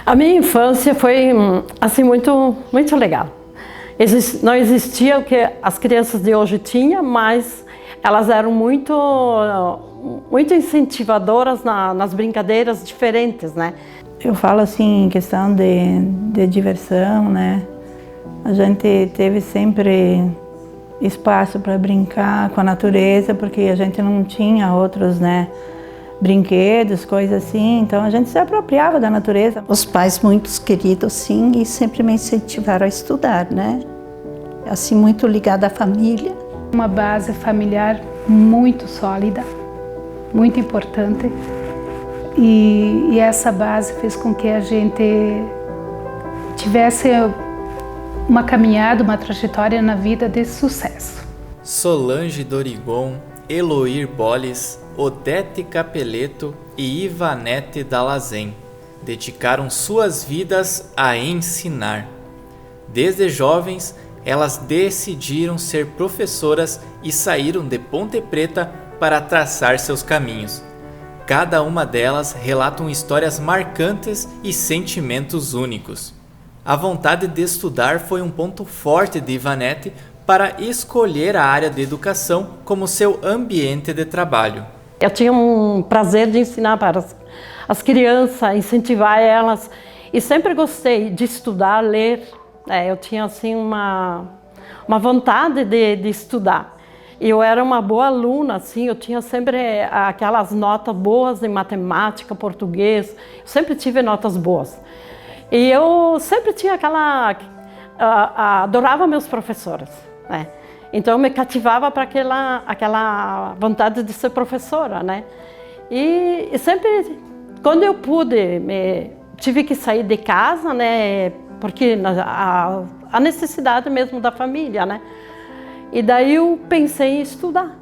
A minha infância foi assim muito legal. Não existia o que as crianças de hoje tinham, mas elas eram muito incentivadoras nas brincadeiras diferentes, né? Eu falo assim, em questão de diversão, né? A gente teve sempre espaço para brincar com a natureza, porque a gente não tinha outros, né, brinquedos, coisas assim, então a gente se apropriava da natureza. Os pais muito queridos, sim, e sempre me incentivaram a estudar, né? Assim, muito ligada à família. Uma base familiar muito sólida, muito importante, e essa base fez com que a gente tivesse uma caminhada, uma trajetória na vida de sucesso. Solange Dorigon, Eloir Boles, Odete Capeleto e Ivanete Dalazen dedicaram suas vidas a ensinar. Desde jovens, elas decidiram ser professoras e saíram de Ponte Preta para traçar seus caminhos. Cada uma delas relatam histórias marcantes e sentimentos únicos. A vontade de estudar foi um ponto forte de Ivanete para escolher a área de educação como seu ambiente de trabalho. Eu tinha um prazer de ensinar para as crianças, incentivar elas, e sempre gostei de estudar, ler. Eu tinha assim uma vontade de estudar. Eu era uma boa aluna, assim, eu tinha sempre aquelas notas boas em matemática, português, eu sempre tive notas boas. E eu sempre tinha adorava meus professores, né? Então eu me cativava para aquela vontade de ser professora, né? E sempre, quando eu pude, tive que sair de casa, né? Porque a necessidade mesmo da família, né? E daí eu pensei em estudar.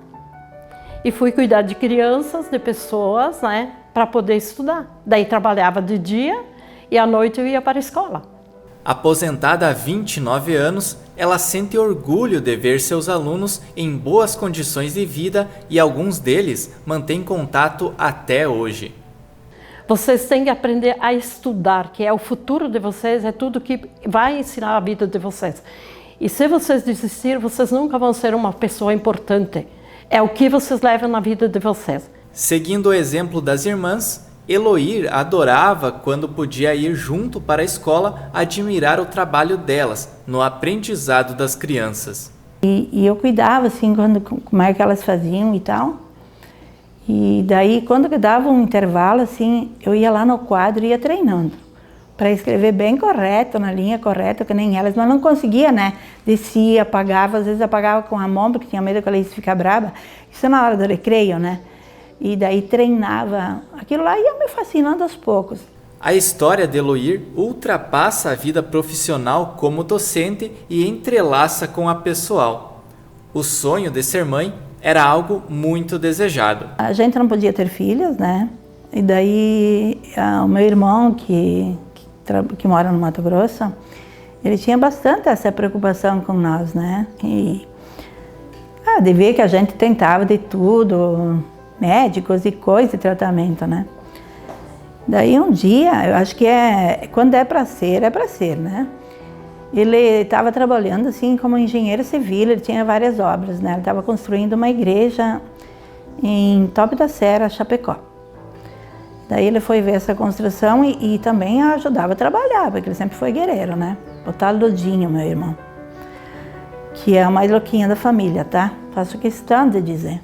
E fui cuidar de crianças, de pessoas, né? Para poder estudar. Daí trabalhava de dia e à noite eu ia para a escola. Aposentada há 29 anos, ela sente orgulho de ver seus alunos em boas condições de vida e alguns deles mantêm contato até hoje. Vocês têm que aprender a estudar, que é o futuro de vocês, é tudo que vai ensinar a vida de vocês. E se vocês desistirem, vocês nunca vão ser uma pessoa importante. É o que vocês levam na vida de vocês. Seguindo o exemplo das irmãs, Eloir adorava quando podia ir junto para a escola admirar o trabalho delas no aprendizado das crianças. E eu cuidava assim, como é que elas faziam e tal. E daí, quando dava um intervalo, assim, eu ia lá no quadro e ia treinando. Para escrever bem correto, na linha correta, que nem elas. Mas não conseguia, né? Descia, apagava, às vezes apagava com a mão, porque tinha medo que ela ia ficar brava. Isso na hora do recreio, né? E daí treinava. Aquilo lá ia me fascinando aos poucos. A história de Eloir ultrapassa a vida profissional como docente e entrelaça com a pessoal. O sonho de ser mãe era algo muito desejado. A gente não podia ter filhos, né? E daí o meu irmão, que mora no Mato Grosso, ele tinha bastante essa preocupação com nós, né? E de ver que a gente tentava de tudo, médicos e coisa, e tratamento, né? Daí um dia, eu acho que quando é para ser, né? Ele estava trabalhando assim como engenheiro civil, ele tinha várias obras, né? Ele estava construindo uma igreja em Top da Serra, Chapecó. Daí ele foi ver essa construção e também ajudava a trabalhar, porque ele sempre foi guerreiro, né? O tal Lodinho, meu irmão, que é o mais louquinho da família, tá? Faço questão de dizer.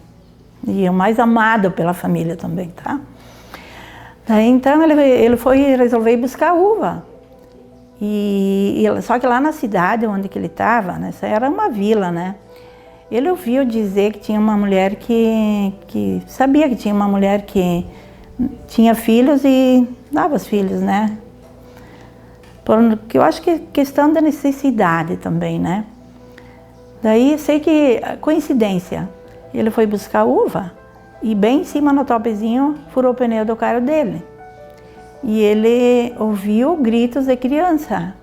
E o mais amado pela família também, tá? Daí então ele foi resolver ir buscar uva. Só que lá na cidade onde que ele estava, né, essa era uma vila, né? Ele ouviu dizer que tinha uma mulher que sabia que tinha uma mulher que tinha filhos e dava os filhos, né? Porque eu acho que é questão da necessidade também, né? Daí sei que, coincidência, ele foi buscar uva e bem em cima no topezinho furou o pneu do carro dele. E ele ouviu gritos de criança,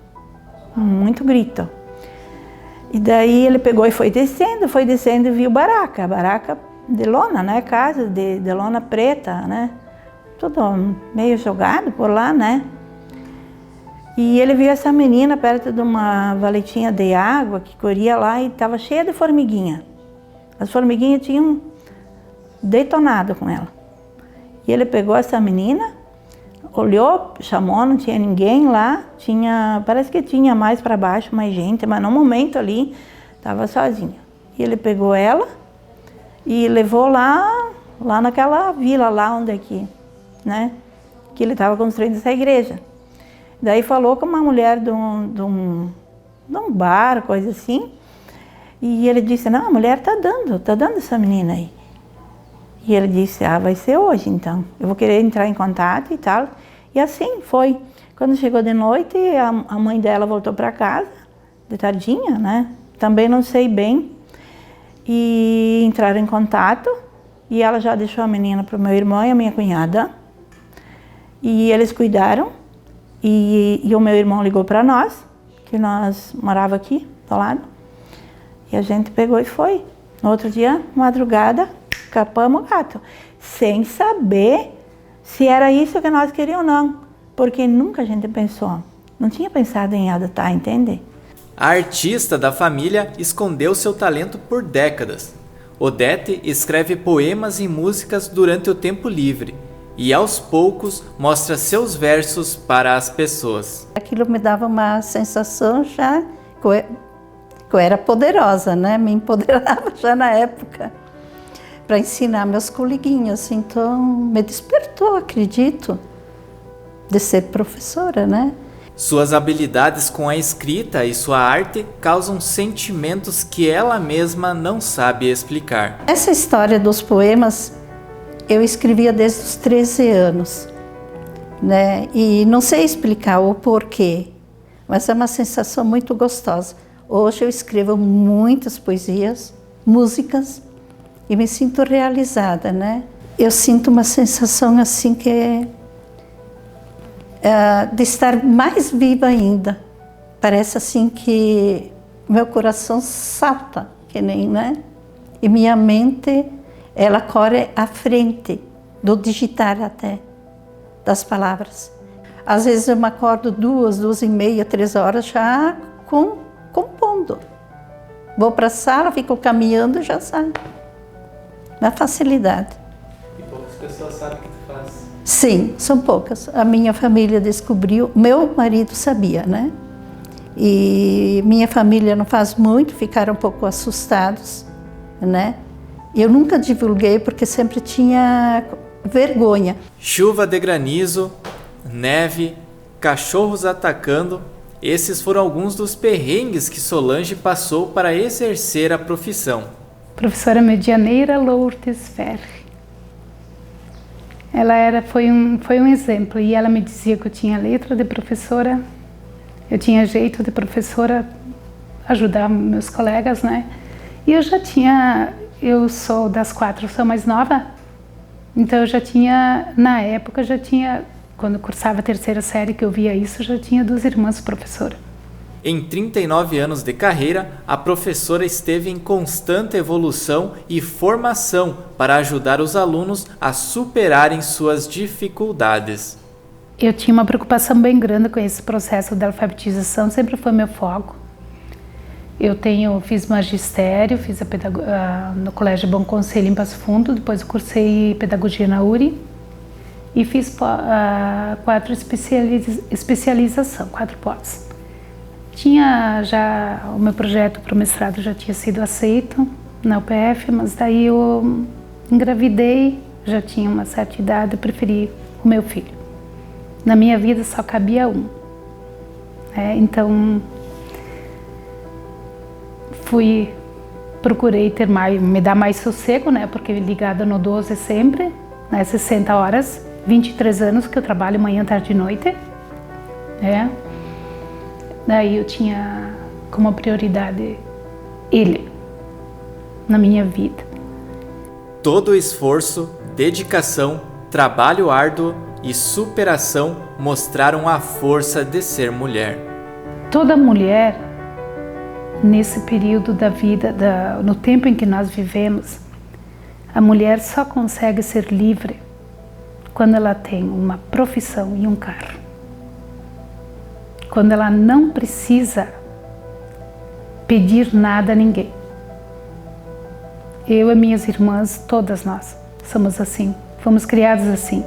muito grito. E daí ele pegou e foi descendo e viu barraca de lona, né? Casa de lona preta, né? Tudo meio jogado por lá, né? E ele viu essa menina perto de uma valetinha de água que corria lá e estava cheia de formiguinha. As formiguinhas tinham detonado com ela. E ele pegou essa menina, olhou, chamou, não tinha ninguém lá, parece que tinha mais para baixo, mais gente, mas no momento ali estava sozinha. E ele pegou ela e levou lá naquela vila lá onde é que ele estava construindo essa igreja. Daí falou com uma mulher de um bar, coisa assim, e ele disse, não, a mulher tá dando essa menina aí. E ele disse, vai ser hoje então, eu vou querer entrar em contato e tal. E assim foi. Quando chegou de noite, a mãe dela voltou para casa, de tardinha, né? Também não sei bem. E entraram em contato, e ela já deixou a menina para o meu irmão e a minha cunhada. E eles cuidaram, e o meu irmão ligou para nós, que nós morava aqui, do lado. E a gente pegou e foi. No outro dia, madrugada, capamos o gato, sem saber se era isso que nós queríamos ou não, porque nunca a gente pensou, não tinha pensado em adotar, entende? A artista da família escondeu seu talento por décadas. Odete escreve poemas e músicas durante o tempo livre e aos poucos mostra seus versos para as pessoas. Aquilo me dava uma sensação já que eu era poderosa, né? Me empoderava já na época para ensinar meus coleguinhas. Então me despertou, acredito, de ser professora, né? Suas habilidades com a escrita e sua arte causam sentimentos que ela mesma não sabe explicar. Essa história dos poemas eu escrevia desde os 13 anos, né? E não sei explicar o porquê, mas é uma sensação muito gostosa. Hoje eu escrevo muitas poesias, músicas, e me sinto realizada, né? Eu sinto uma sensação assim que de estar mais viva ainda. Parece assim que meu coração salta, que nem, né? E minha mente, ela corre à frente do digitar até das palavras. Às vezes eu me acordo 2h30, 3 horas já compondo. Vou para a sala, fico caminhando e já saio. Na facilidade. E poucas pessoas sabem o que tu faz. Sim, são poucas. A minha família descobriu, meu marido sabia, né? E minha família não faz muito, ficaram um pouco assustados, né? Eu nunca divulguei porque sempre tinha vergonha. Chuva de granizo, neve, cachorros atacando, esses foram alguns dos perrengues que Solange passou para exercer a profissão. Professora Medianeira Lourdes Ferri. Ela foi um exemplo, e ela me dizia que eu tinha letra de professora, eu tinha jeito de professora, ajudar meus colegas, né? E eu sou das 4, sou mais nova, então eu já tinha, na época, quando eu cursava a 3ª série que eu via isso, já tinha 2 irmãs professoras. Em 39 anos de carreira, a professora esteve em constante evolução e formação para ajudar os alunos a superarem suas dificuldades. Eu tinha uma preocupação bem grande com esse processo da alfabetização, sempre foi meu foco. Fiz magistério, fiz no Colégio Bom Conselho em Passo Fundo, depois eu cursei pedagogia na URI e fiz 4 especialização, 4 pós. O meu projeto para o mestrado já tinha sido aceito na UPF, mas daí eu engravidei, já tinha uma certa idade, eu preferi o meu filho. Na minha vida só cabia um. Então, procurei me dar mais sossego, né? Porque ligada no 12 sempre, né? 60 horas, 23 anos que eu trabalho manhã, tarde e noite. Daí eu tinha como prioridade ele na minha vida. Todo o esforço, dedicação, trabalho árduo e superação mostraram a força de ser mulher. Toda mulher, nesse período da vida, no tempo em que nós vivemos, a mulher só consegue ser livre quando ela tem uma profissão e um carro. quando ela não precisa pedir nada a ninguém. Eu e minhas irmãs, todas nós, somos assim, fomos criadas assim.